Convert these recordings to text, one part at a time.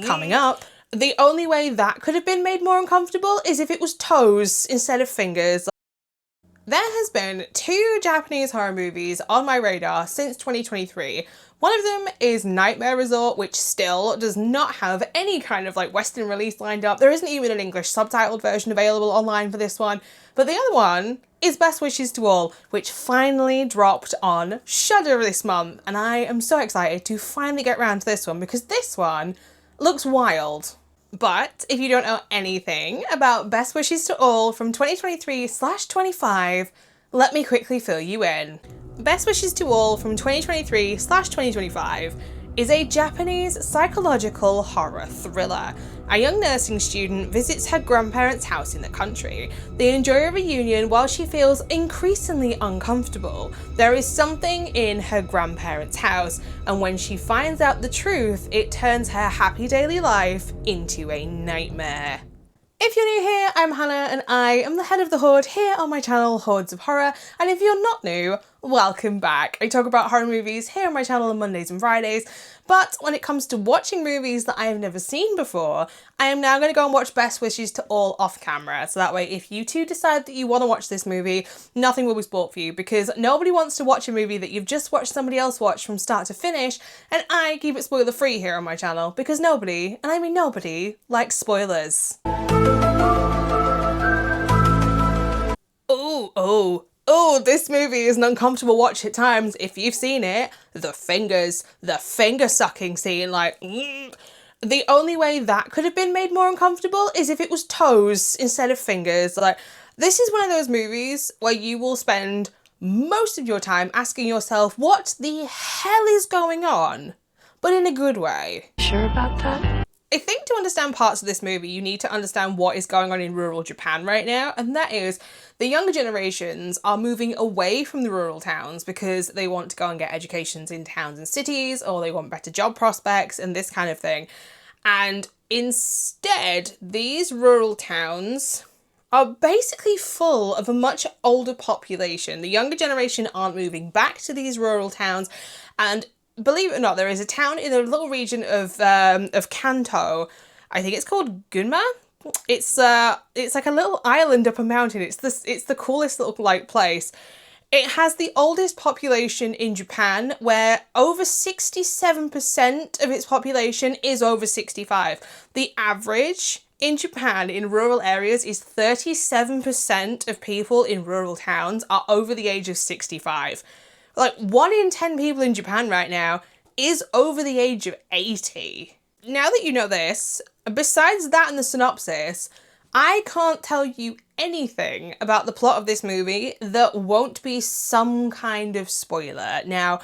Coming up, the only way that could have been made more uncomfortable is if it was toes instead of fingers. There has been 2 Japanese horror movies on my radar since 2023. One of them is Nightmare Resort, which still does not have any kind of like Western release lined up. There isn't even an English subtitled version available online for this one. But the other one is Best Wishes to All, which finally dropped on Shudder this month. And I am so excited to finally get around to this one because this one looks wild. But if you don't know anything about Best Wishes to All from 2023/25, let me quickly fill you in. Best Wishes to All from 2023/2025 is a Japanese psychological horror thriller. A young nursing student visits her grandparents' house in the country. They enjoy a reunion while she feels increasingly uncomfortable. There is something in her grandparents' house, and when she finds out the truth, it turns her happy daily life into a nightmare. If you're new here, I'm Hannah and I am the head of the Horde here on my channel, Hordes of Horror, and if you're not new, welcome back. I talk about horror movies here on my channel on Mondays and Fridays, but when it comes to watching movies that I have never seen before, I am now going to go and watch Best Wishes to All off camera, so that way if you two decide that you want to watch this movie, nothing will be spoiled for you, because nobody wants to watch a movie that you've just watched somebody else watch from start to finish, and I keep it spoiler free here on my channel, because nobody, and I mean nobody, likes spoilers. Oh, this movie is an uncomfortable watch at times. If you've seen it, the finger sucking scene, like, The only way that could have been made more uncomfortable is if it was toes instead of fingers. Like, this is one of those movies where you will spend most of your time asking yourself, what the hell is going on? But in a good way. Sure about that? I think to understand parts of this movie, you need to understand what is going on in rural Japan right now, and that is the younger generations are moving away from the rural towns because they want to go and get educations in towns and cities, or they want better job prospects and this kind of thing. And instead, these rural towns are basically full of a much older population. The younger generation aren't moving back to these rural towns, and believe it or not, there is a town in a little region of Kanto. I think it's called Gunma. It's like a little island up a mountain. It's the coolest little like place. It has the oldest population in Japan, where over 67% of its population is over 65. The average in Japan in rural areas is 37% of people in rural towns are over the age of 65. Like, 1 in 10 people in Japan right now is over the age of 80. Now that you know this, besides that and the synopsis, I can't tell you anything about the plot of this movie that won't be some kind of spoiler. Now,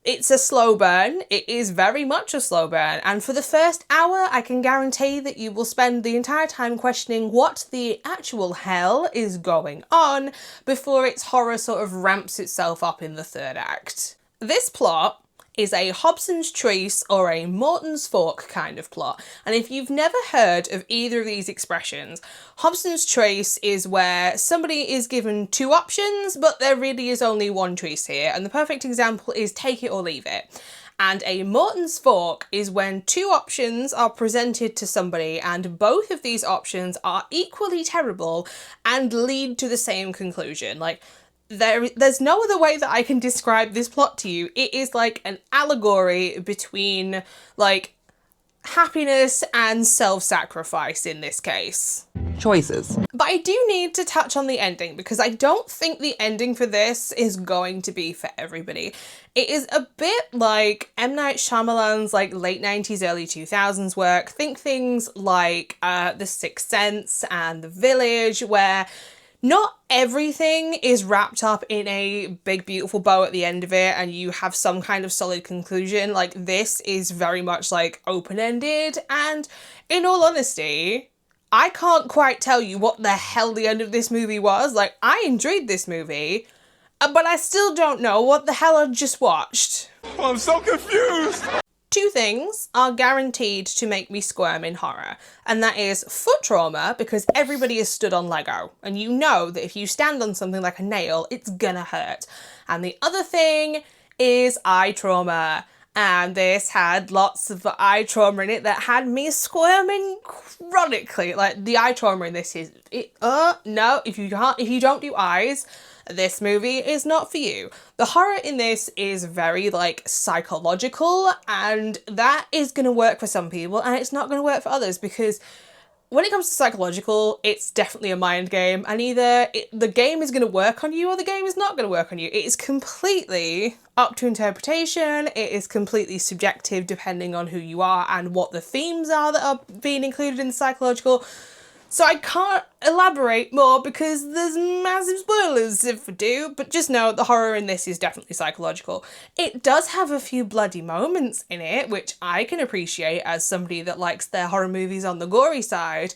it's a slow burn. It is very much a slow burn. And for the first hour, I can guarantee that you will spend the entire time questioning what the actual hell is going on before its horror sort of ramps itself up in the third act. This plot is a Hobson's Choice or a Morton's Fork kind of plot. And if you've never heard of either of these expressions, Hobson's Choice is where somebody is given 2 options, but there really is only one choice here. And the perfect example is take it or leave it. And a Morton's Fork is when 2 options are presented to somebody and both of these options are equally terrible and lead to the same conclusion. Like, there's no other way that I can describe this plot to you. It is like an allegory between, like, happiness and self-sacrifice in this case. Choices. But I do need to touch on the ending, because I don't think the ending for this is going to be for everybody. It is a bit like M. Night Shyamalan's like late 90s, early 2000s work. Think things like The Sixth Sense and The Village, where not everything is wrapped up in a big beautiful bow at the end of it and you have some kind of solid conclusion. Like, this is very much like open-ended, and in all honesty, I can't quite tell you what the hell the end of this movie was. Like, I enjoyed this movie, but I still don't know what the hell I just watched. Oh, I'm so confused! 2 things are guaranteed to make me squirm in horror, and that is foot trauma, because everybody is stood on Lego, and you know that if you stand on something like a nail, it's gonna hurt. And the other thing is eye trauma. And this had lots of eye trauma in it that had me squirming chronically. Like, the eye trauma in this is, no, if you don't do eyes, this movie is not for you. The horror in this is very, like, psychological, and that is going to work for some people, and it's not going to work for others, because when it comes to psychological, it's definitely a mind game, and either the game is going to work on you or the game is not going to work on you. It is completely up to interpretation. It is completely subjective depending on who you are and what the themes are that are being included in the psychological. So I can't elaborate more because there's massive spoilers if I do, but just know the horror in this is definitely psychological. It does have a few bloody moments in it, which I can appreciate as somebody that likes their horror movies on the gory side.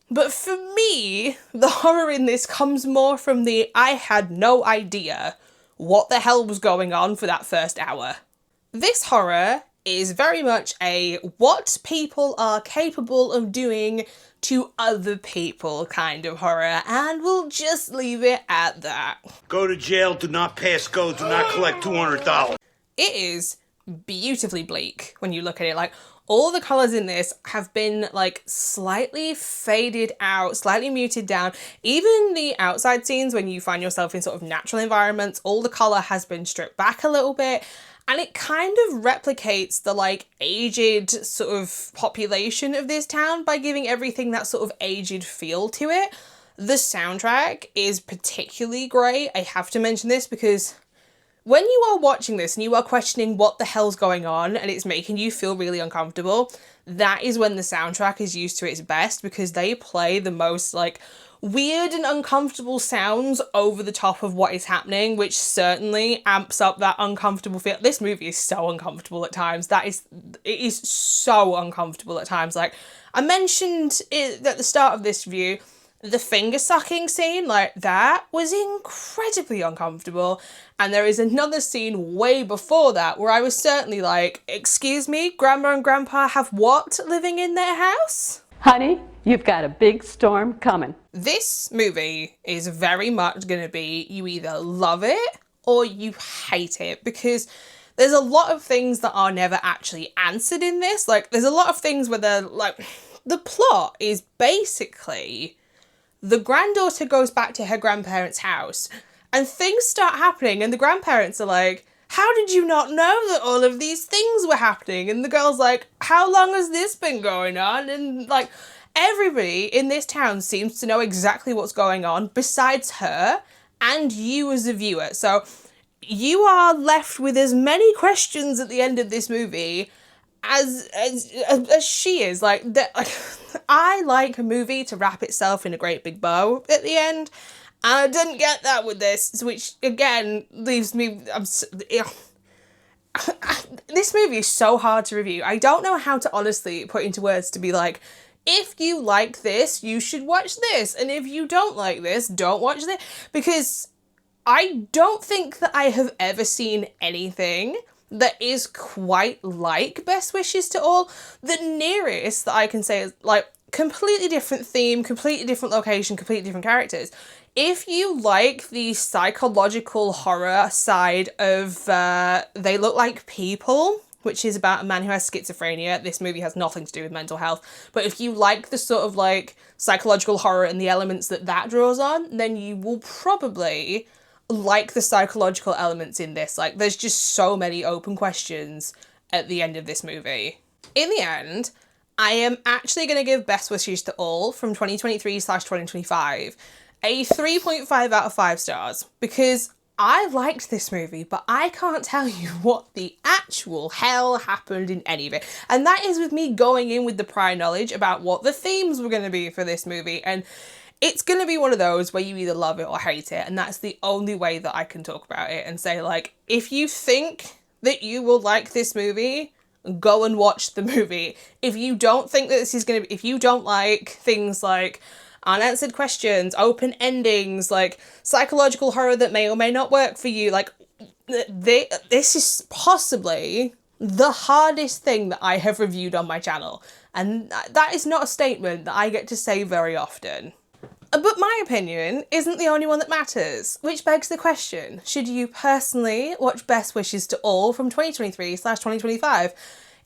But for me, the horror in this comes more from the I had no idea what the hell was going on for that first hour. This horror is very much a what people are capable of doing to other people kind of horror, and we'll just leave it at that. Go to jail, do not pass go, do not collect $200. It is beautifully bleak when you look at it. Like, all the colours in this have been, like, slightly faded out, slightly muted down. Even the outside scenes, when you find yourself in sort of natural environments, all the colour has been stripped back a little bit. And it kind of replicates the, like, aged sort of population of this town by giving everything that sort of aged feel to it. The soundtrack is particularly great. I have to mention this because when you are watching this and you are questioning what the hell's going on and it's making you feel really uncomfortable, that is when the soundtrack is used to its best, because they play the most, like, weird and uncomfortable sounds over the top of what is happening, which certainly amps up that uncomfortable feel. This movie is so uncomfortable at times. It is so uncomfortable at times. Like, I mentioned it at the start of this review, the finger sucking scene, like, that was incredibly uncomfortable. And there is another scene way before that where I was certainly like, excuse me, Grandma and Grandpa have what living in their house? Honey, you've got a big storm coming. This movie is very much going to be, you either love it or you hate it, because there's a lot of things that are never actually answered in this. Like, there's a lot of things where they're like, the plot is basically the granddaughter goes back to her grandparents' house and things start happening and the grandparents are like, how did you not know that all of these things were happening? And the girl's like, how long has this been going on? And, like, everybody in this town seems to know exactly what's going on besides her and you as a viewer. So you are left with as many questions at the end of this movie as she is. Like, I like a movie to wrap itself in a great big bow at the end. And I didn't get that with this, which, again, leaves me... This movie is so hard to review. I don't know how to honestly put into words to be like, if you like this, you should watch this. And if you don't like this, don't watch this. Because I don't think that I have ever seen anything that is quite like Best Wishes to All. The nearest that I can say is, like, completely different theme, completely different location, completely different characters. If you like the psychological horror side of They Look Like People, which is about a man who has schizophrenia, this movie has nothing to do with mental health, but if you like the sort of, like, psychological horror and the elements that draws on, then you will probably like the psychological elements in this. Like, there's just so many open questions at the end of this movie. In the end, I am actually going to give Best Wishes to All from 2023/2025 a 3.5 out of 5 stars, because I liked this movie, but I can't tell you what the actual hell happened in any of it. And that is with me going in with the prior knowledge about what the themes were going to be for this movie. And it's going to be one of those where you either love it or hate it. And that's the only way that I can talk about it and say, like, if you think that you will like this movie, go and watch the movie. If you don't think that this is going to be, if you don't like things like unanswered questions, open endings, like psychological horror that may or may not work for you, like, this is possibly the hardest thing that I have reviewed on my channel. And that is not a statement that I get to say very often. But my opinion isn't the only one that matters, which begs the question, should you personally watch Best Wishes to All from 2023/2025?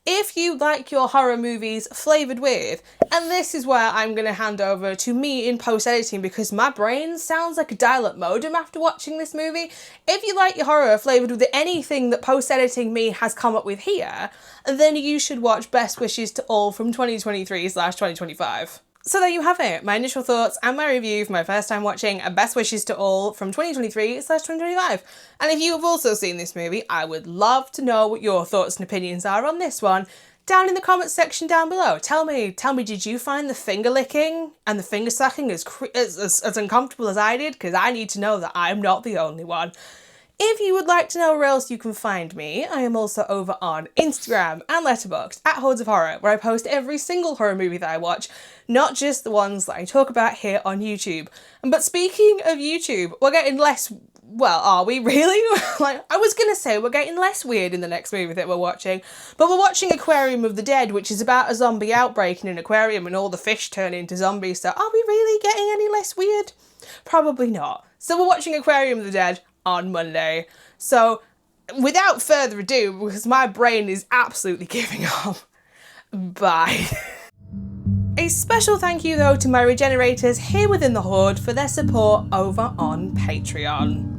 If you like your horror movies flavoured with, and this is where I'm going to hand over to me in post-editing because my brain sounds like a dial-up modem after watching this movie. If you like your horror flavoured with anything that post-editing me has come up with here, then you should watch Best Wishes to All from 2023/2025. So there you have it, my initial thoughts and my review for my first time watching Best Wishes to All from 2023/2025. And if you have also seen this movie, I would love to know what your thoughts and opinions are on this one down in the comments section down below. Tell me, did you find the finger licking and the finger sucking as uncomfortable as I did? Because I need to know that I'm not the only one. If you would like to know where else you can find me, I am also over on Instagram and Letterboxd at HordesOfHorror, where I post every single horror movie that I watch, not just the ones that I talk about here on YouTube. But speaking of YouTube, we're getting less, well, are we really? Like, I was gonna say we're getting less weird in the next movie that we're watching, but we're watching Aquarium of the Dead, which is about a zombie outbreak in an aquarium and all the fish turn into zombies, so are we really getting any less weird? Probably not. So we're watching Aquarium of the Dead on Monday. So without further ado, because my brain is absolutely giving up, bye. A special thank you though to my regenerators here within the Horde for their support over on Patreon.